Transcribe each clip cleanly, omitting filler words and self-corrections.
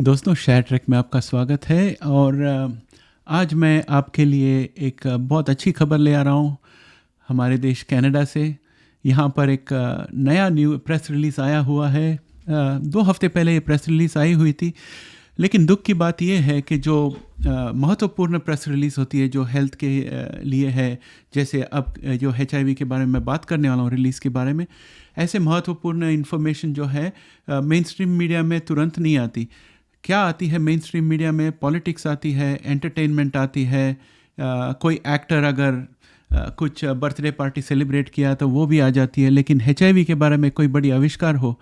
दोस्तों share track में आपका स्वागत है और आज मैं आपके लिए एक बहुत अच्छी खबर ले आ रहा हूँ हमारे देश कनाडा से। यहाँ पर एक नया न्यू प्रेस रिलीज़ आया हुआ है। 2 हफ्ते पहले ये प्रेस रिलीज़ आई हुई थी, लेकिन दुख की बात यह है कि जो महत्वपूर्ण प्रेस रिलीज़ होती है जो हेल्थ के लिए है, जैसे अब जो HIV के बारे में मैं बात करने वाला हूँ रिलीज़ के बारे में, ऐसे महत्वपूर्ण इन्फॉर्मेशन जो है मेन स्ट्रीम मीडिया में तुरंत नहीं आती। क्या आती है मेन स्ट्रीम मीडिया में? पॉलिटिक्स आती है, एंटरटेनमेंट आती है, कोई एक्टर अगर कुछ बर्थडे पार्टी सेलिब्रेट किया तो वो भी आ जाती है, लेकिन HIV के बारे में कोई बड़ी आविष्कार हो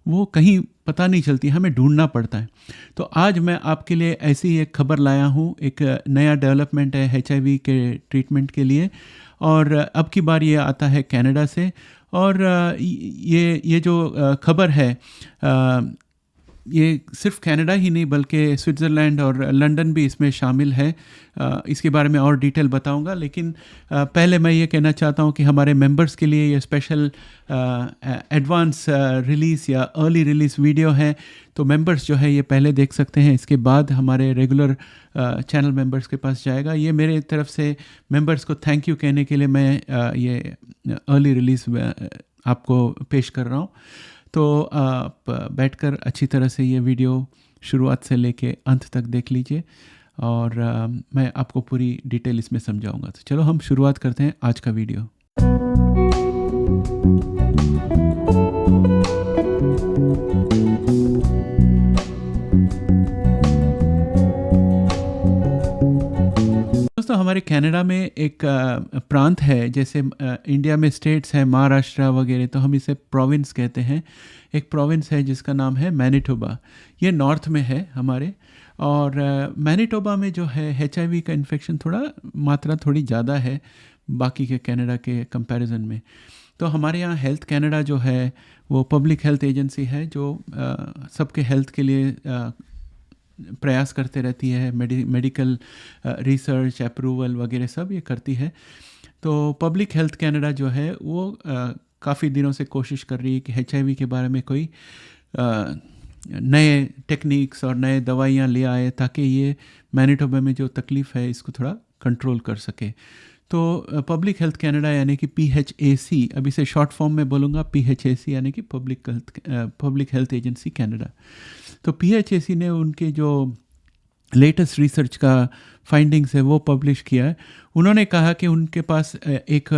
वो कहीं पता नहीं चलती, हमें ढूंढना पड़ता है। तो आज मैं आपके लिए ऐसी एक खबर लाया हूँ, एक नया डेवलपमेंट है HIV के ट्रीटमेंट के लिए, और अब की बार ये आता है कनाडा से। और ये जो खबर है ये सिर्फ कनाडा ही नहीं बल्कि स्विट्ज़रलैंड और लंदन भी इसमें शामिल है। इसके बारे में और डिटेल बताऊंगा, लेकिन पहले मैं ये कहना चाहता हूँ कि हमारे मेंबर्स के लिए ये स्पेशल एडवांस रिलीज़ या अर्ली रिलीज़ वीडियो है, तो मेंबर्स जो है ये पहले देख सकते हैं। इसके बाद हमारे रेगुलर चैनल मेंबर्स के पास जाएगा। ये मेरे तरफ से मेंबर्स को थैंक यू कहने के लिए मैं ये अर्ली रिलीज़ आपको पेश कर रहा हूँ। तो आप बैठकर अच्छी तरह से ये वीडियो शुरुआत से लेके अंत तक देख लीजिए और मैं आपको पूरी डिटेल इसमें समझाऊंगा। तो चलो हम शुरुआत करते हैं आज का वीडियो। दोस्तों हमारे कनाडा में एक प्रांत है, जैसे इंडिया में स्टेट्स हैं महाराष्ट्र वगैरह, तो हम इसे प्रोविंस कहते हैं। एक प्रोविंस है जिसका नाम है मैनिटोबा। ये नॉर्थ में है हमारे, और मैनिटोबा में जो है HIV का इन्फेक्शन मात्रा थोड़ी ज़्यादा है बाकी के कनाडा के कंपैरिजन में। तो हमारे यहाँ हेल्थ कनाडा जो है वो पब्लिक हेल्थ एजेंसी है जो सबके हेल्थ के लिए प्रयास करते रहती है, मेडिकल रिसर्च अप्रूवल वगैरह सब ये करती है। तो पब्लिक हेल्थ कनाडा जो है वो काफ़ी दिनों से कोशिश कर रही है कि HIV के बारे में कोई नए टेक्निक्स और नए दवाइयाँ ले आए ताकि ये मैनिटोबा में जो तकलीफ़ है इसको थोड़ा कंट्रोल कर सके। तो पब्लिक हेल्थ कनाडा यानी कि PHAC, अब इसे शॉर्ट फॉर्म में बोलूँगा PHAC यानी कि पब्लिक हेल्थ एजेंसी कनाडा। तो PHAC ने उनके जो लेटेस्ट रिसर्च का फाइंडिंग्स है वो पब्लिश किया है। उन्होंने कहा कि उनके पास एक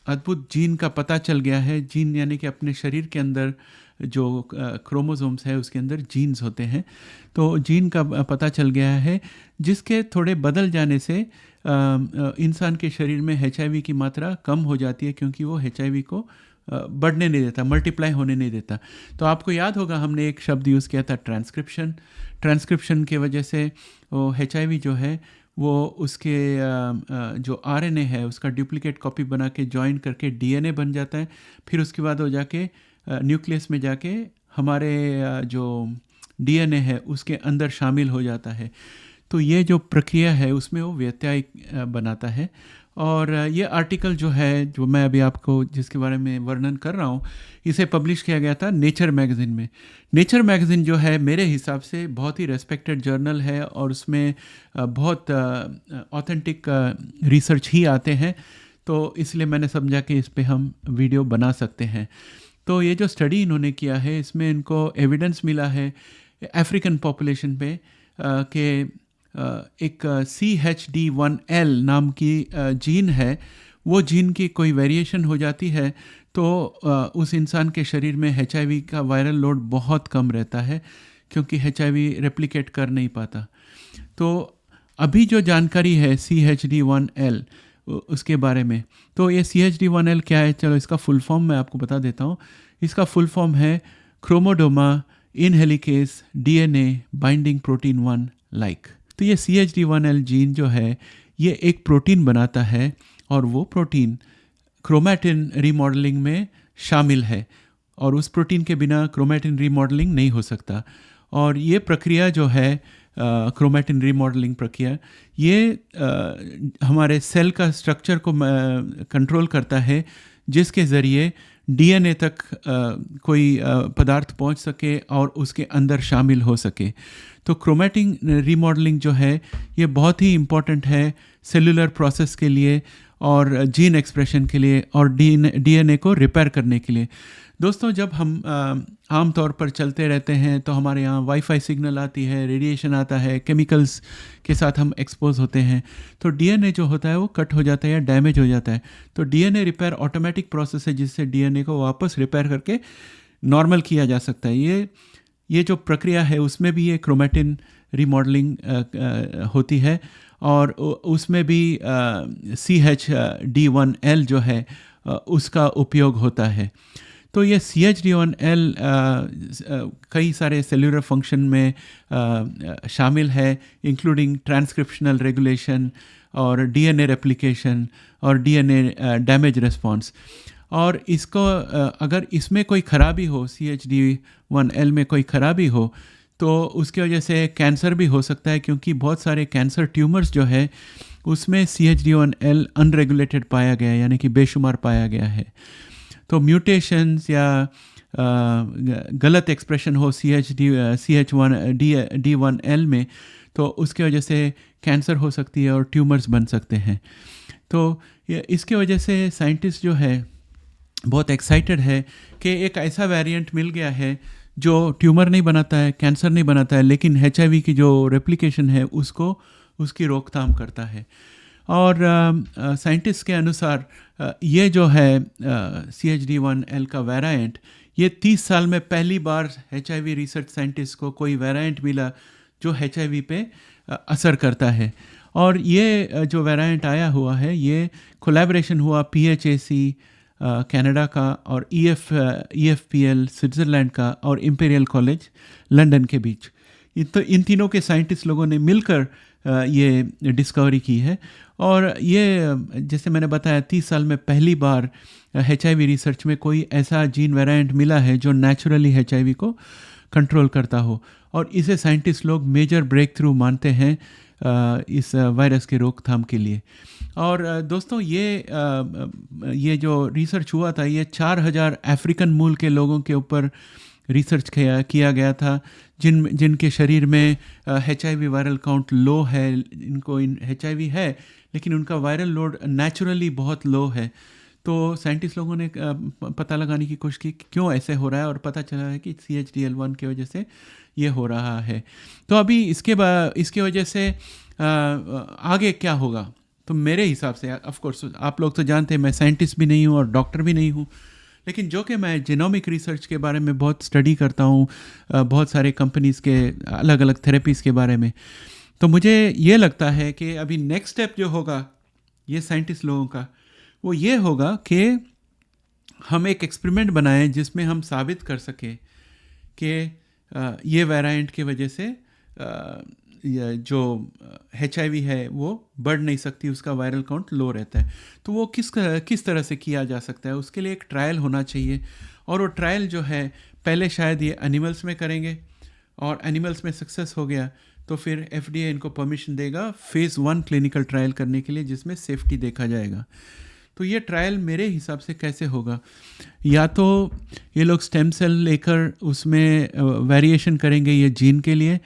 अद्भुत जीन का पता चल गया है। जीन यानी कि अपने शरीर के अंदर जो क्रोमोसोम्स है उसके अंदर जीन्स होते हैं। तो जीन का पता चल गया है जिसके थोड़े बदल जाने से इंसान के शरीर में HIV की मात्रा कम हो जाती है, क्योंकि वो HIV को बढ़ने नहीं देता, मल्टीप्लाई होने नहीं देता। तो आपको याद होगा हमने एक शब्द यूज़ किया था ट्रांसक्रिप्शन के वजह से वो HIV जो है वो उसके जो RNA है उसका डुप्लीकेट कॉपी बना के जॉइन करके DNA बन जाता है। फिर उसके बाद वो जाके न्यूक्लियस में जाके हमारे जो DNA है उसके अंदर शामिल हो जाता है। तो ये जो प्रक्रिया है उसमें वो व्यत्यय बनाता है। और ये आर्टिकल जो है जो मैं अभी आपको जिसके बारे में वर्णन कर रहा हूँ इसे पब्लिश किया गया था नेचर मैगज़ीन में। नेचर मैगज़ीन जो है मेरे हिसाब से बहुत ही रेस्पेक्टेड जर्नल है और उसमें बहुत ऑथेंटिक रिसर्च ही आते हैं, तो इसलिए मैंने समझा कि इस पे हम वीडियो बना सकते हैं। तो ये जो स्टडी इन्होंने किया है इसमें इनको एविडेंस मिला है अफ्रीकन पॉपुलेशन पे कि एक CHD1L नाम की जीन है, वो जीन की कोई वेरिएशन हो जाती है तो उस इंसान के शरीर में HIV का वायरल लोड बहुत कम रहता है, क्योंकि HIV रेप्लिकेट कर नहीं पाता। तो अभी जो जानकारी है CHD1L उसके बारे में, तो ये CHD1L क्या है, चलो इसका फुल फॉर्म मैं आपको बता देता हूँ। इसका फुल फॉर्म है chromodomain helicase DNA binding protein 1 like. तो ये CHD1L जीन जो है ये एक प्रोटीन बनाता है और वो प्रोटीन क्रोमैटिन रीमॉडलिंग में शामिल है, और उस प्रोटीन के बिना क्रोमैटिन रीमॉडलिंग नहीं हो सकता। और ये प्रक्रिया जो है क्रोमैटिन रीमॉडलिंग प्रक्रिया, ये हमारे सेल का स्ट्रक्चर को कंट्रोल करता है, जिसके ज़रिए डीएनए तक कोई पदार्थ पहुंच सके और उसके अंदर शामिल हो सके। तो क्रोमैटिन रीमॉडलिंग जो है ये बहुत ही इम्पॉर्टेंट है सेलुलर प्रोसेस के लिए और जीन एक्सप्रेशन के लिए और डीएनए को रिपेयर करने के लिए। दोस्तों, जब हम आम तौर पर चलते रहते हैं तो हमारे यहाँ वाईफाई सिग्नल आती है, रेडिएशन आता है, केमिकल्स के साथ हम एक्सपोज होते हैं, तो डीएनए जो होता है वो कट हो जाता है या डैमेज हो जाता है। तो डीएनए रिपेयर ऑटोमेटिक प्रोसेस है जिससे डीएनए को वापस रिपेयर करके नॉर्मल किया जा सकता है। ये जो प्रक्रिया है उसमें भी ये क्रोमैटिन रीमॉडलिंग होती है और उसमें भी CHD1L जो है उसका उपयोग होता है। तो ये CHD1L कई सारे सेलुलर फंक्शन में शामिल है, इंक्लूडिंग ट्रांसक्रिप्शनल रेगुलेशन और डीएनए रेप्लिकेशन और डीएनए डैमेज रिस्पॉन्स। और इसको अगर इसमें कोई ख़राबी हो, CHD1L में कोई ख़राबी हो, तो उसकी वजह से कैंसर भी हो सकता है, क्योंकि बहुत सारे कैंसर ट्यूमर्स जो है उसमें CHD1L अनरेगुलेटेड पाया गया है, यानी कि बेशुमार पाया गया है। तो म्यूटेशंस या गलत एक्सप्रेशन हो CHD1L में, तो उसके वजह से कैंसर हो सकती है और ट्यूमर्स बन सकते हैं। तो इसके वजह से साइंटिस्ट जो है बहुत एक्साइटेड है कि एक ऐसा वेरिएंट मिल गया है जो ट्यूमर नहीं बनाता है, कैंसर नहीं बनाता है, लेकिन HIV की जो रेप्लिकेशन है उसकी रोकथाम करता है। और साइंटिस्ट के अनुसार ये जो है CHD1L का वेरिएंट, ये 30 साल में पहली बार HIV रिसर्च साइंटिस्ट को कोई वेरिएंट मिला जो HIV पे असर करता है। और ये जो वेरिएंट आया हुआ है ये कोलैबोरेशन हुआ PHAC कनाडा का और EFPL स्विट्ज़रलैंड का और इंपीरियल कॉलेज लंदन के बीच। तो इन तीनों के साइंटिस्ट लोगों ने मिलकर ये डिस्कवरी की है। और ये जैसे मैंने बताया 30 साल में पहली बार HIV रिसर्च में कोई ऐसा जीन वेरिएंट मिला है जो नेचुरली HIV को कंट्रोल करता हो, और इसे साइंटिस्ट लोग मेजर ब्रेक थ्रू मानते हैं इस वायरस के रोकथाम के लिए। और दोस्तों, ये जो रिसर्च हुआ था ये 4000 अफ्रीकन मूल के लोगों के ऊपर रिसर्च किया गया था जिनके शरीर में HIV वायरल काउंट लो है। इनको HIV है लेकिन उनका वायरल लोड नेचुरली बहुत लो है। तो साइंटिस्ट लोगों ने पता लगाने की कोशिश की क्यों ऐसे हो रहा है, और पता चला है कि CHDL1 की वजह से ये हो रहा है। तो अभी इसके वजह से आगे क्या होगा, तो मेरे हिसाब से, ऑफ कोर्स आप लोग तो जानते हैं मैं साइंटिस्ट भी नहीं हूँ और डॉक्टर भी नहीं हूँ, लेकिन जो कि मैं जीनोमिक रिसर्च के बारे में बहुत स्टडी करता हूँ, बहुत सारे कंपनीज़ के अलग अलग थेरेपीज़ के बारे में, तो मुझे ये लगता है कि अभी नेक्स्ट स्टेप जो होगा ये साइंटिस्ट लोगों का, वो ये होगा कि हम एक एक्सपेरिमेंट बनाएं जिसमें हम साबित कर सकें कि ये वेरिएंट की वजह से जो HIV है वो बढ़ नहीं सकती, उसका वायरल काउंट लो रहता है। तो वो किस तरह से किया जा सकता है, उसके लिए एक ट्रायल होना चाहिए। और वो ट्रायल जो है पहले शायद ये एनिमल्स में करेंगे, और एनिमल्स में सक्सेस हो गया तो फिर FDA इनको परमिशन देगा फेज़ 1 क्लिनिकल ट्रायल करने के लिए, जिसमें सेफ्टी देखा जाएगा। तो ये ट्रायल मेरे हिसाब से कैसे होगा, या तो ये लोग स्टेम सेल लेकर उसमें वेरिएशन करेंगे ये जीन के लिए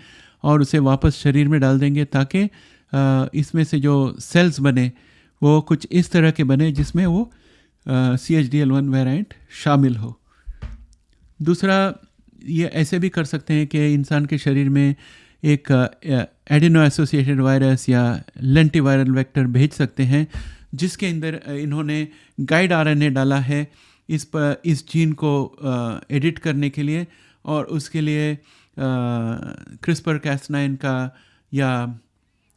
और उसे वापस शरीर में डाल देंगे, ताकि इसमें से जो सेल्स बने वो कुछ इस तरह के बने जिसमें वो CHDL1 वेरिएंट शामिल हो। दूसरा, ये ऐसे भी कर सकते हैं कि इंसान के शरीर में एक एडिनो एसोसिएटेड वायरस या लेंटिवायरल वेक्टर भेज सकते हैं, जिसके अंदर इन्होंने गाइड RNA डाला है इस जीन को एडिट करने के लिए, और उसके लिए CRISPR-Cas9 का या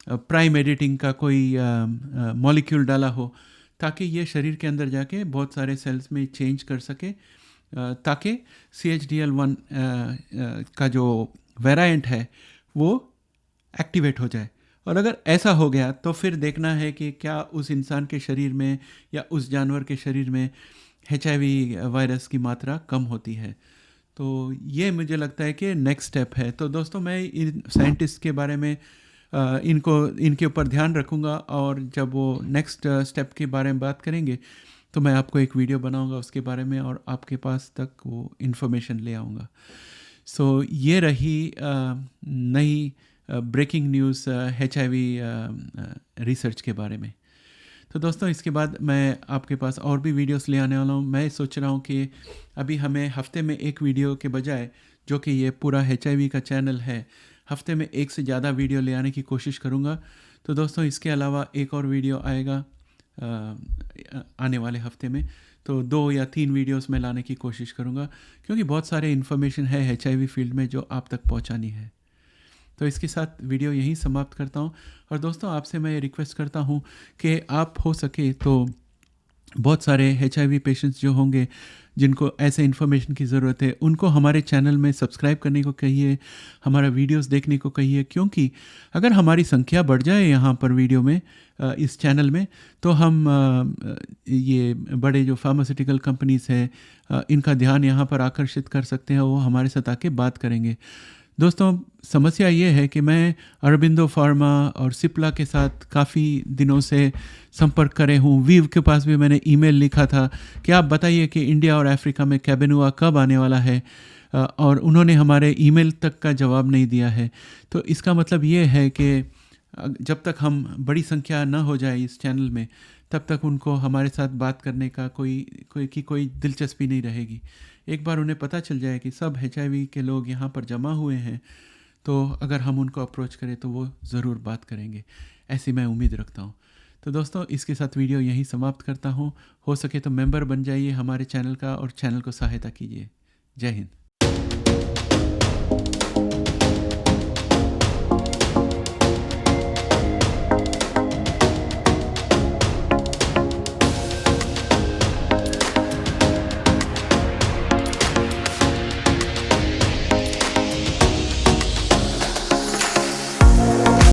प्राइम एडिटिंग का कोई मॉलिक्यूल डाला हो, ताकि ये शरीर के अंदर जाके बहुत सारे सेल्स में चेंज कर सके, ताकि CHDL1 का जो वेरिएंट है वो एक्टिवेट हो जाए। और अगर ऐसा हो गया तो फिर देखना है कि क्या उस इंसान के शरीर में या उस जानवर के शरीर में HIV वायरस की मात्रा कम होती है। तो ये मुझे लगता है कि नेक्स्ट स्टेप है। तो दोस्तों, मैं इन साइंटिस्ट के बारे में इनके ऊपर ध्यान रखूँगा, और जब वो नेक्स्ट स्टेप के बारे में बात करेंगे तो मैं आपको एक वीडियो बनाऊंगा उसके बारे में और आपके पास तक वो इन्फॉर्मेशन ले आऊँगा। सो ये रही नई ब्रेकिंग न्यूज़ HIV रिसर्च के बारे में। तो दोस्तों इसके बाद मैं आपके पास और भी वीडियोस ले आने वाला हूँ। मैं सोच रहा हूँ कि अभी हमें हफ्ते में एक वीडियो के बजाय, जो कि ये पूरा HIV का चैनल है, हफ्ते में एक से ज़्यादा वीडियो ले आने की कोशिश करूँगा। तो दोस्तों इसके अलावा एक और वीडियो आएगा आने वाले हफ्ते में। तो 2 या 3 वीडियोस में लाने की कोशिश करूँगा, क्योंकि बहुत सारे इन्फॉर्मेशन है HIV फील्ड में जो आप तक पहुँचानी है। तो इसके साथ वीडियो यहीं समाप्त करता हूँ। और दोस्तों आपसे मैं ये रिक्वेस्ट करता हूँ कि आप हो सके तो बहुत सारे HIV पेशेंट्स जो होंगे जिनको ऐसे इन्फॉर्मेशन की ज़रूरत है, उनको हमारे चैनल में सब्सक्राइब करने को कहिए, हमारा वीडियोस देखने को कहिए। क्योंकि अगर हमारी संख्या बढ़ जाए यहाँ पर वीडियो में, इस चैनल में, तो हम ये बड़े जो फार्मास्यूटिकल कंपनीज़ है इनका ध्यान यहाँ पर आकर्षित कर सकते हैं, वो हमारे साथ आके बात करेंगे। दोस्तों समस्या ये है कि मैं अरबिंदो फार्मा और सिप्ला के साथ काफ़ी दिनों से संपर्क करे हूँ। वीव के पास भी मैंने ईमेल लिखा था कि आप बताइए कि इंडिया और अफ्रीका में कैबेनुआ कब आने वाला है, और उन्होंने हमारे ईमेल तक का जवाब नहीं दिया है। तो इसका मतलब ये है कि जब तक हम बड़ी संख्या ना हो जाए इस चैनल में, तब तक उनको हमारे साथ बात करने का कोई दिलचस्पी नहीं रहेगी। एक बार उन्हें पता चल जाए कि सब HIV के लोग यहाँ पर जमा हुए हैं, तो अगर हम उनको अप्रोच करें तो वो ज़रूर बात करेंगे, ऐसी मैं उम्मीद रखता हूँ। तो दोस्तों इसके साथ वीडियो यहीं समाप्त करता हूँ। हो सके तो मेंबर बन जाइए हमारे चैनल का और चैनल को सहायता कीजिए। जय हिंद।